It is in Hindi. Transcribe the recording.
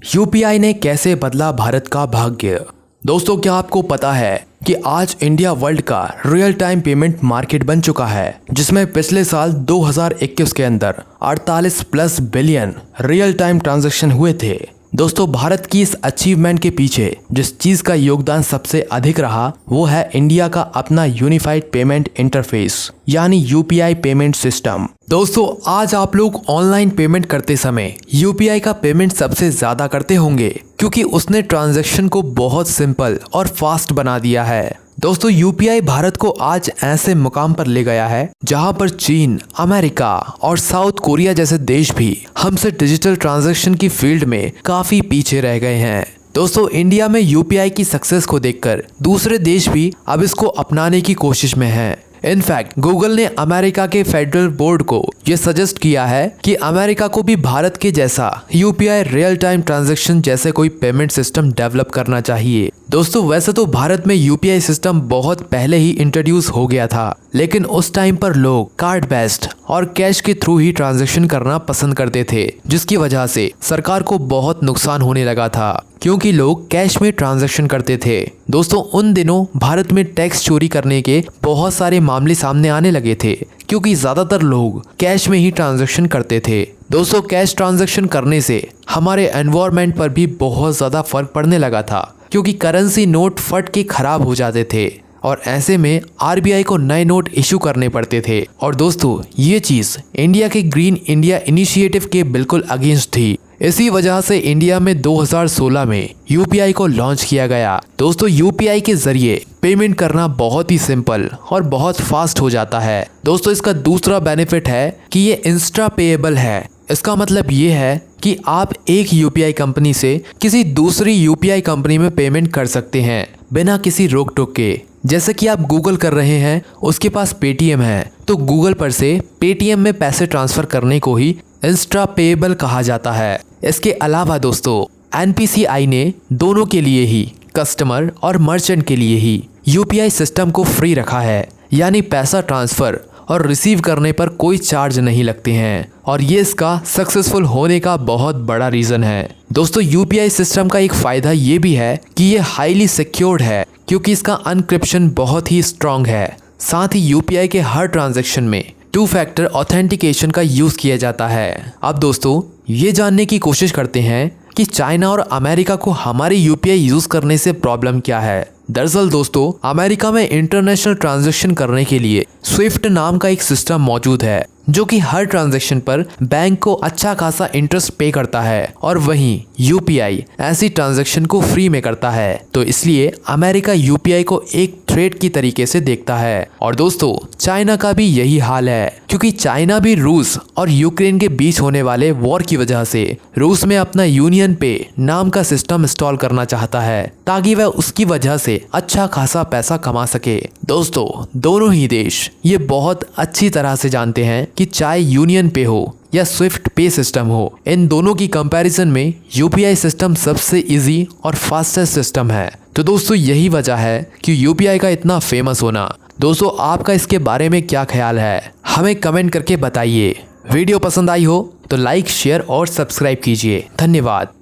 यूपीआई ने कैसे बदला भारत का भाग्य। दोस्तों, क्या आपको पता है कि आज इंडिया वर्ल्ड का रियल टाइम पेमेंट मार्केट बन चुका है, जिसमें पिछले साल 2021 के अंदर 48+ बिलियन रियल टाइम ट्रांजैक्शन हुए थे। दोस्तों, भारत की इस अचीवमेंट के पीछे जिस चीज का योगदान सबसे अधिक रहा वो है इंडिया का अपना यूनिफाइड पेमेंट इंटरफेस यानी यूपीआई पेमेंट सिस्टम। दोस्तों, आज आप लोग ऑनलाइन पेमेंट करते समय यूपीआई का पेमेंट सबसे ज्यादा करते होंगे क्योंकि उसने ट्रांजैक्शन को बहुत सिंपल और फास्ट बना दिया है। दोस्तों, यूपीआई भारत को आज ऐसे मुकाम पर ले गया है जहां पर चीन, अमेरिका और साउथ कोरिया जैसे देश भी हमसे डिजिटल ट्रांजैक्शन की फील्ड में काफी पीछे रह गए हैं। दोस्तों, इंडिया में यूपीआई की सक्सेस को देखकर दूसरे देश भी अब इसको अपनाने की कोशिश में हैं। इनफैक्ट गूगल ने अमेरिका के फेडरल बोर्ड को यह सजेस्ट किया है कि अमेरिका को भी भारत के जैसा यूपीआई रियल टाइम ट्रांजैक्शन जैसे कोई पेमेंट सिस्टम डेवलप करना चाहिए। दोस्तों, वैसे तो भारत में यूपीआई सिस्टम बहुत पहले ही इंट्रोड्यूस हो गया था, लेकिन उस टाइम पर लोग कार्ड बेस्ड और कैश के थ्रू ही ट्रांजैक्शन करना पसंद करते थे, जिसकी वजह से सरकार को बहुत नुकसान होने लगा था क्योंकि लोग कैश में ट्रांजैक्शन करते थे। दोस्तों, उन दिनों भारत में टैक्स चोरी करने के बहुत सारे मामले सामने आने लगे थे क्योंकि ज्यादातर लोग कैश में ही ट्रांजैक्शन करते थे। दोस्तों, कैश ट्रांजैक्शन करने से हमारे एनवायरनमेंट पर भी बहुत ज्यादा फर्क पड़ने लगा था क्योंकि करेंसी नोट फट के खराब हो जाते थे और ऐसे में आरबीआई को नए नोट इशू करने पड़ते थे। और दोस्तों, ये चीज इंडिया के ग्रीन इंडिया इनिशिएटिव के बिल्कुल अगेंस्ट थी। इसी वजह से इंडिया में 2016 में यूपीआई को लॉन्च किया गया। दोस्तों, यूपीआई के जरिए पेमेंट करना बहुत ही सिंपल और बहुत फास्ट हो जाता है। दोस्तों, इसका दूसरा बेनिफिट है कि ये इंस्टा पेएबल है। इसका मतलब ये है कि आप एक यूपीआई कंपनी से किसी दूसरी यूपीआई कंपनी में पेमेंट कर सकते हैं बिना किसी रोक टोक के। जैसे कि आप गूगल कर रहे हैं, उसके पास पेटीएम है, तो गूगल पर से पेटीएम में पैसे ट्रांसफर करने को ही इंस्टा पेएबल कहा जाता है। इसके अलावा दोस्तों, एनपीसीआई ने दोनों के लिए ही, कस्टमर और मर्चेंट के लिए ही यूपीआई सिस्टम को फ्री रखा है, यानी पैसा ट्रांसफर और रिसीव करने पर कोई चार्ज नहीं लगते हैं और ये इसका सक्सेसफुल होने का बहुत बड़ा रीजन है। दोस्तों, यूपीआई सिस्टम का एक फायदा ये भी है कि ये हाईली सिक्योर्ड है क्योंकि इसका एन्क्रिप्शन बहुत ही स्ट्रांग है। साथ ही यूपीआई के हर ट्रांजैक्शन में 2 फैक्टर ऑथेंटिकेशन का यूज किया जाता है। अब दोस्तों, ये जानने की कोशिश करते हैं कि चाइना और अमेरिका को हमारी यूपीआई यूज करने से प्रॉब्लम क्या है। दरअसल दोस्तों, अमेरिका में इंटरनेशनल ट्रांजैक्शन करने के लिए स्विफ्ट नाम का एक सिस्टम मौजूद है जो कि हर ट्रांजैक्शन पर बैंक को अच्छा खासा इंटरेस्ट पे करता है और वहीं यूपीआई ऐसी ट्रांजैक्शन को फ्री में करता है। तो इसलिए अमेरिका यूपीआई को एक थ्रेट की तरीके से देखता है। और दोस्तों, चाइना का भी यही हाल है क्योंकि चाइना भी रूस और यूक्रेन के बीच होने वाले वॉर की वजह से रूस में अपना यूनियन पे नाम का सिस्टम इंस्टॉल करना चाहता है ताकि वह उसकी वजह से अच्छा खासा पैसा कमा सके। दोस्तों, दोनों ही देश ये बहुत अच्छी तरह से जानते हैं कि चाहे यूनियन पे हो या स्विफ्ट पे सिस्टम हो, इन दोनों की कंपैरिजन में यूपीआई सिस्टम सबसे इजी और फास्टेस्ट सिस्टम है। तो दोस्तों, यही वजह है कि यूपीआई का इतना फेमस होना। दोस्तों, आपका इसके बारे में क्या ख्याल है, हमें कमेंट करके बताइए। वीडियो पसंद आई हो तो लाइक, शेयर और सब्सक्राइब कीजिए। धन्यवाद।